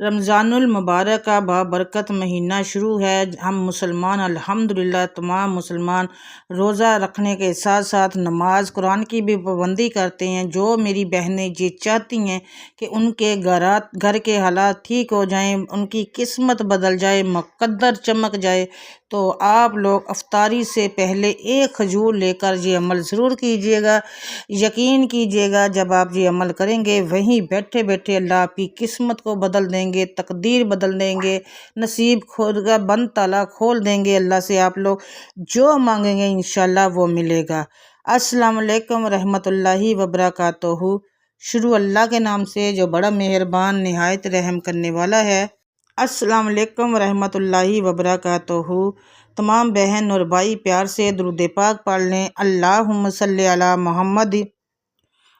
رمضان المبارک کا بابرکت مہینہ شروع ہے۔ ہم مسلمان الحمدللہ تمام مسلمان روزہ رکھنے کے ساتھ ساتھ نماز قرآن کی بھی پابندی کرتے ہیں۔ جو میری بہنیں یہ چاہتی ہیں کہ ان کے گھر کے حالات ٹھیک ہو جائیں، ان کی قسمت بدل جائے، مقدر چمک جائے، تو آپ لوگ افطاری سے پہلے ایک کھجور لے کر یہ عمل ضرور کیجیے گا۔ یقین کیجیے گا جب آپ یہ عمل کریں گے وہیں بیٹھے بیٹھے اللہ آپ کی قسمت کو بدل دیں گے، تقدیر بدل دیں گے، نصیب کھول کا بند تالا کھول دیں گے۔ اللہ سے آپ لوگ جو مانگیں گے انشاءاللہ وہ ملے گا۔ السلام علیکم ورحمۃ اللہ وبرکاتہ۔ شروع اللہ کے نام سے جو بڑا مہربان نہایت رحم کرنے والا ہے۔ السلام علیکم ورحمۃ اللہ وبرکاتہ۔ تمام بہن اور بھائی پیار سے درود پاک پڑھ لیں۔ اللہم صلی علی محمد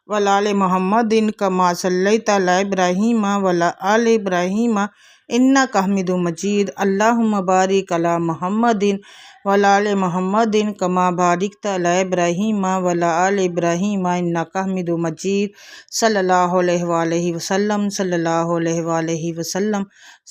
وعلی آل محمد کما صلیت علی ابراہیم وعلی آل ابراہیم انک حمید مجید۔ اللہم بارک علی محمد وعلی آل محمد کما بارکت علی ابراہیم وعلی آل ابراہیم انک حمید مجید۔ صلی اللہ علیہ وآلہ وسلم، صلی اللہ علیہ وآلہ وسلم،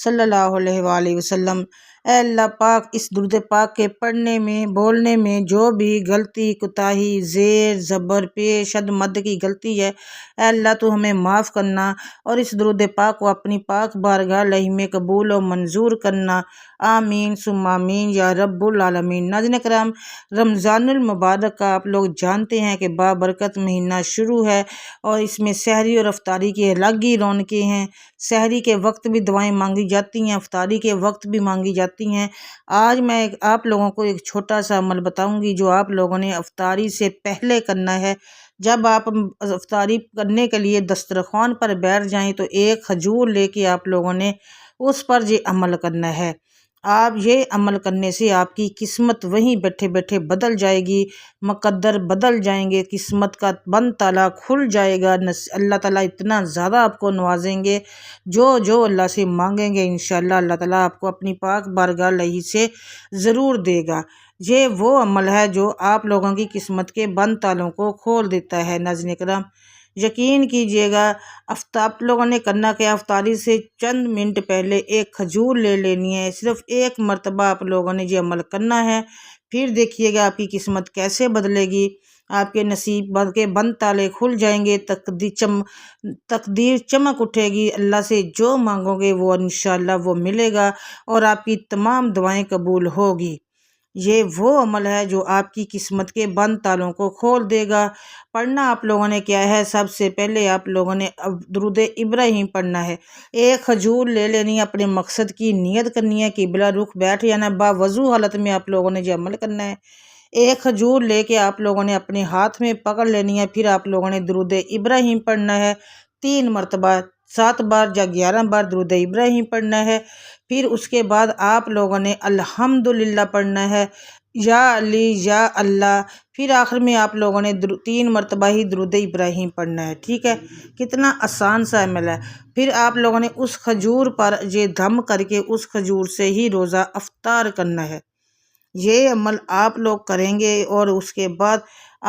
صلی اللہ علیہ وآلہ وسلم۔ اے اللہ پاک، اس درود پاک کے پڑھنے میں بولنے میں جو بھی غلطی کوتاہی زیر زبر پیش شد مد کی غلطی ہے، اے اللہ تو ہمیں معاف کرنا اور اس درود پاک کو اپنی پاک بارگاہ میں قبول و منظور کرنا۔ آمین ثم آمین یا رب العالمین۔ ناظرین کرام، رمضان المبارک کا آپ لوگ جانتے ہیں کہ بابرکت مہینہ شروع ہے اور اس میں سحری اور افطاری کی الگ ہی رونقیں ہیں۔ سحری کے وقت بھی دعائیں مانگی جاتی ہیں، افطاری کے وقت بھی مانگی جاتی ہیں۔ آج میں آپ لوگوں کو ایک چھوٹا سا عمل بتاؤں گی جو آپ لوگوں نے افطاری سے پہلے کرنا ہے۔ جب آپ افطاری کرنے کے لیے دسترخوان پر بیٹھ جائیں تو ایک کھجور لے کے آپ لوگوں نے اس پر یہ عمل کرنا ہے۔ آپ یہ عمل کرنے سے آپ کی قسمت وہیں بیٹھے بیٹھے بدل جائے گی، مقدر بدل جائیں گے، قسمت کا بند تالا کھل جائے گا۔ اللہ تعالیٰ اتنا زیادہ آپ کو نوازیں گے، جو اللہ سے مانگیں گے انشاءاللہ اللہ تعالیٰ آپ کو اپنی پاک بارگاہ سے ضرور دے گا۔ یہ وہ عمل ہے جو آپ لوگوں کی قسمت کے بند تالوں کو کھول دیتا ہے۔ ناظرین کرام، یقین کیجیے گا آپ لوگوں نے کرنا کہ افطاری سے چند منٹ پہلے ایک کھجور لے لینی ہے۔ صرف ایک مرتبہ آپ لوگوں نے یہ عمل کرنا ہے، پھر دیکھیے گا آپ کی قسمت کیسے بدلے گی، آپ کے نصیب کے بند تالے کھل جائیں گے، تقدیر چمک اٹھے گی۔ اللہ سے جو مانگو گے وہ انشاءاللہ وہ ملے گا اور آپ کی تمام دعائیں قبول ہوگی۔ یہ وہ عمل ہے جو آپ کی قسمت کے بند تالوں کو کھول دے گا۔ پڑھنا آپ لوگوں نے کیا ہے، سب سے پہلے آپ لوگوں نے درود ابراہیم پڑھنا ہے۔ ایک کھجور لے لینی ہے، اپنے مقصد کی نیت کرنی ہے، قبلہ رخ بیٹھ جانا، باوضو حالت میں آپ لوگوں نے یہ عمل کرنا ہے۔ ایک کھجور لے کے آپ لوگوں نے اپنے ہاتھ میں پکڑ لینی ہے، پھر آپ لوگوں نے درود ابراہیم پڑھنا ہے 3 مرتبہ، 7 بار یا 11 بار درود ابراہیم پڑھنا ہے۔ پھر اس کے بعد آپ لوگوں نے الحمدللہ پڑھنا ہے، یا علی یا اللہ۔ پھر آخر میں آپ لوگوں نے 3 مرتبہ ہی درود ابراہیم پڑھنا ہے۔ ٹھیک ہے، کتنا آسان سا عمل ہے۔ پھر آپ لوگوں نے اس کھجور پر یہ دم کر کے اس کھجور سے ہی روزہ افطار کرنا ہے۔ یہ عمل آپ لوگ کریں گے اور اس کے بعد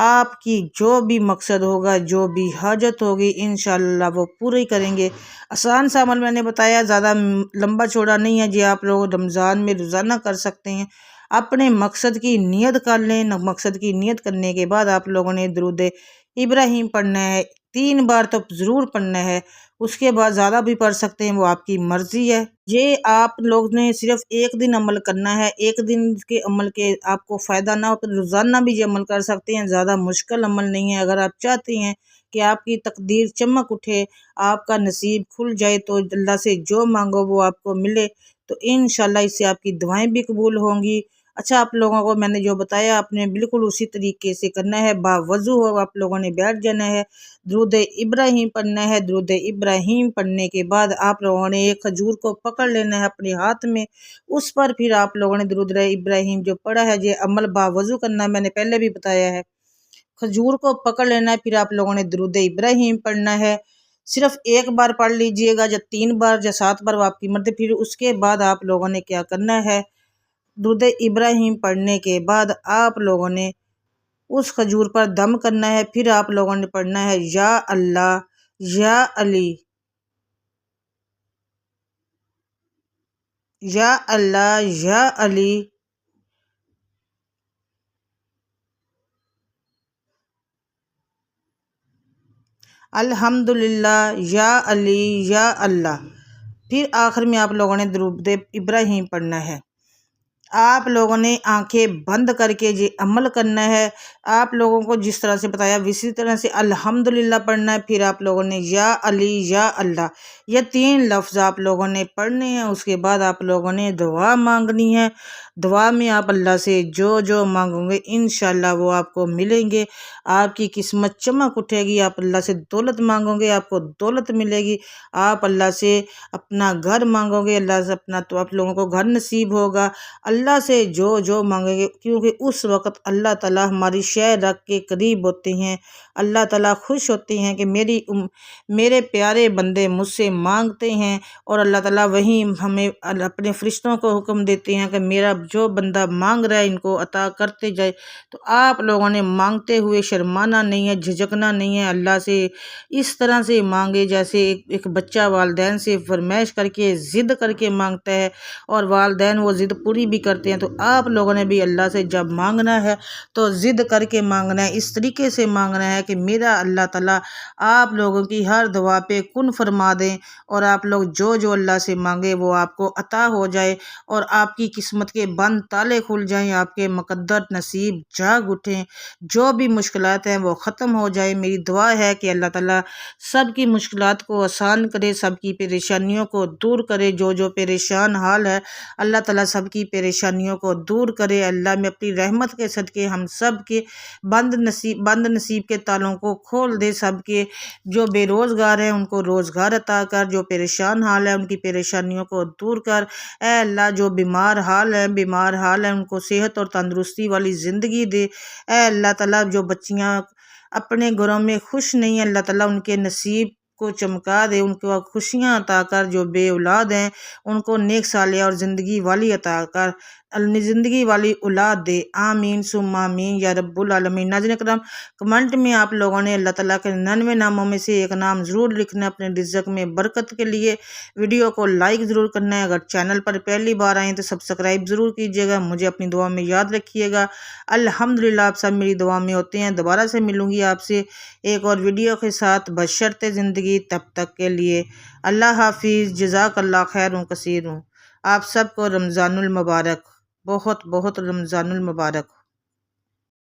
آپ کی جو بھی مقصد ہوگا، جو بھی حاجت ہوگی انشاءاللہ وہ پوری کریں گے۔ آسان سا عمل میں نے بتایا، زیادہ لمبا چوڑا نہیں ہے، یہ آپ لوگ رمضان میں روزانہ کر سکتے ہیں۔ اپنے مقصد کی نیت کر لیں، مقصد کی نیت کرنے کے بعد آپ لوگوں نے درود ابراہیم پڑھنا ہے، 3 بار تو ضرور پڑھنا ہے، اس کے بعد زیادہ بھی پڑھ سکتے ہیں، وہ آپ کی مرضی ہے۔ یہ آپ لوگ نے صرف ایک دن عمل کرنا ہے، ایک دن کے عمل کے آپ کو فائدہ نہ ہو تو روزانہ بھی یہ عمل کر سکتے ہیں، زیادہ مشکل عمل نہیں ہے۔ اگر آپ چاہتے ہیں کہ آپ کی تقدیر چمک اٹھے، آپ کا نصیب کھل جائے، تو اللہ سے جو مانگو وہ آپ کو ملے، تو انشاءاللہ اس سے آپ کی دعائیں بھی قبول ہوں گی۔ اچھا، آپ لوگوں کو میں نے جو بتایا آپ نے بالکل اسی طریقے سے کرنا ہے۔ باوضو ہو آپ لوگوں نے بیٹھ جانا ہے، درود ابراہیم پڑھنا ہے۔ درود ابراہیم پڑھنے کے بعد آپ لوگوں نے ایک کھجور کو پکڑ لینا ہے اپنے ہاتھ میں، اس پر پھر آپ لوگوں نے درود ابراہیم جو پڑھا ہے، یہ عمل باوضو کرنا ہے، میں نے پہلے بھی بتایا ہے۔ کھجور کو پکڑ لینا ہے، پھر آپ لوگوں نے درود ابراہیم پڑھنا ہے۔ صرف ایک بار پڑھ لیجئے گا یا 3 بار یا 7 بار، وہ آپ کی مرضی۔ پھر اس کے بعد آپ لوگوں نے کیا کرنا ہے، درود ابراہیم پڑھنے کے بعد آپ لوگوں نے اس کھجور پر دم کرنا ہے، پھر آپ لوگوں نے پڑھنا ہے یا اللہ یا علی یا اللہ، یا علی، الحمدللہ، یا علی، یا اللہ۔ پھر آخر میں آپ لوگوں نے درود ابراہیم پڑھنا ہے۔ آپ لوگوں نے آنکھیں بند کر کے یہ عمل کرنا ہے۔ آپ لوگوں کو جس طرح سے بتایا اسی طرح سے الحمدللہ پڑھنا ہے۔ پھر آپ لوگوں نے یا علی، یا اللہ، یہ 3 لفظ آپ لوگوں نے پڑھنے ہیں۔ اس کے بعد آپ لوگوں نے دعا مانگنی ہے۔ دعا میں آپ اللہ سے جو جو مانگو گے انشاءاللہ وہ آپ کو ملیں گے۔ آپ کی قسمت چمک اٹھے گی۔ آپ اللہ سے دولت مانگو گے، آپ کو دولت ملے گی۔ آپ اللہ سے اپنا گھر مانگو گے، اللہ سے اپنا تو آپ لوگوں کو گھر نصیب ہوگا۔ اللہ سے جو جو مانگیں گے، کیونکہ اس وقت اللہ تعالیٰ ہماری شے رکھ کے قریب ہوتے ہیں۔ اللہ تعالیٰ خوش ہوتے ہیں کہ میرے پیارے بندے مجھ سے مانگتے ہیں، اور اللہ تعالیٰ وہی ہمیں اپنے فرشتوں کو حکم دیتے ہیں کہ میرا جو بندہ مانگ رہا ہے ان کو عطا کرتے جائے۔ تو آپ لوگوں نے مانگتے ہوئے شرمانا نہیں ہے، جھجکنا نہیں ہے۔ اللہ سے اس طرح سے مانگے جیسے ایک بچہ والدین سے فرمائش کر کے ضد کر کے مانگتا ہے، اور والدین وہ ضد پوری بھی کرتے ہیں۔ تو آپ لوگوں نے بھی اللہ سے جب مانگنا ہے تو ضد کر کے مانگنا ہے، اس طریقے سے مانگنا ہے کہ میرا اللہ تعالیٰ آپ لوگوں کی ہر دعا پہ کن فرما دیں، اور آپ لوگ جو جو اللہ سے مانگے وہ آپ کو عطا ہو جائے، اور آپ کی قسمت کے بند تالے کھل جائیں، آپ کے مقدر نصیب جاگ اٹھیں، جو بھی مشکلات ہیں وہ ختم ہو جائے۔ میری دعا ہے کہ اللہ تعالیٰ سب کی مشکلات کو آسان کرے، سب کی پریشانیوں کو دور کرے۔ جو جو پریشان حال ہے اللہ تعالیٰ سب کی پریشانیوں کو دور کرے۔ اللہ میں اپنی رحمت کے صدقے ہم سب کے بند نصیب کے تالوں کو کھول دے۔ سب کے جو بے روزگار ہیں ان کو روزگار عطا کر، جو پریشان حال ہے ان کی پریشانیوں کو دور کر۔ اے اللہ، جو بیمار حال ہیں ان کو صحت اور تندرستی والی زندگی دے۔ اے اللہ تعالیٰ، جو بچیاں اپنے گھروں میں خوش نہیں ہیں اللہ تعالیٰ ان کے نصیب کو چمکا دے، ان کو خوشیاں عطا کر۔ جو بے اولاد ہیں ان کو نیک صالح اور زندگی والی عطا کر، زندگی والی اولاد دے۔ آمین ثم آمین یا رب العالمین۔ ناظرین کرام، کمنٹ میں آپ لوگوں نے اللہ تعالیٰ کے 99 ناموں میں سے ایک نام ضرور لکھنا ہے اپنے رزق میں برکت کے لیے۔ ویڈیو کو لائک ضرور کرنا ہے، اگر چینل پر پہلی بار آئیں تو سبسکرائب ضرور کیجیے گا۔ مجھے اپنی دعا میں یاد رکھیے گا۔ الحمدللہ، آپ سب میری دعا میں ہوتے ہیں۔ دوبارہ سے ملوں گی آپ سے ایک اور ویڈیو کے ساتھ، بشرط زندگی، تب تک کے لیے اللہ حافظ۔ جزاک اللہ خیر کثیر۔ آپ سب کو رمضان المبارک، بہت بہت رمضان المبارک۔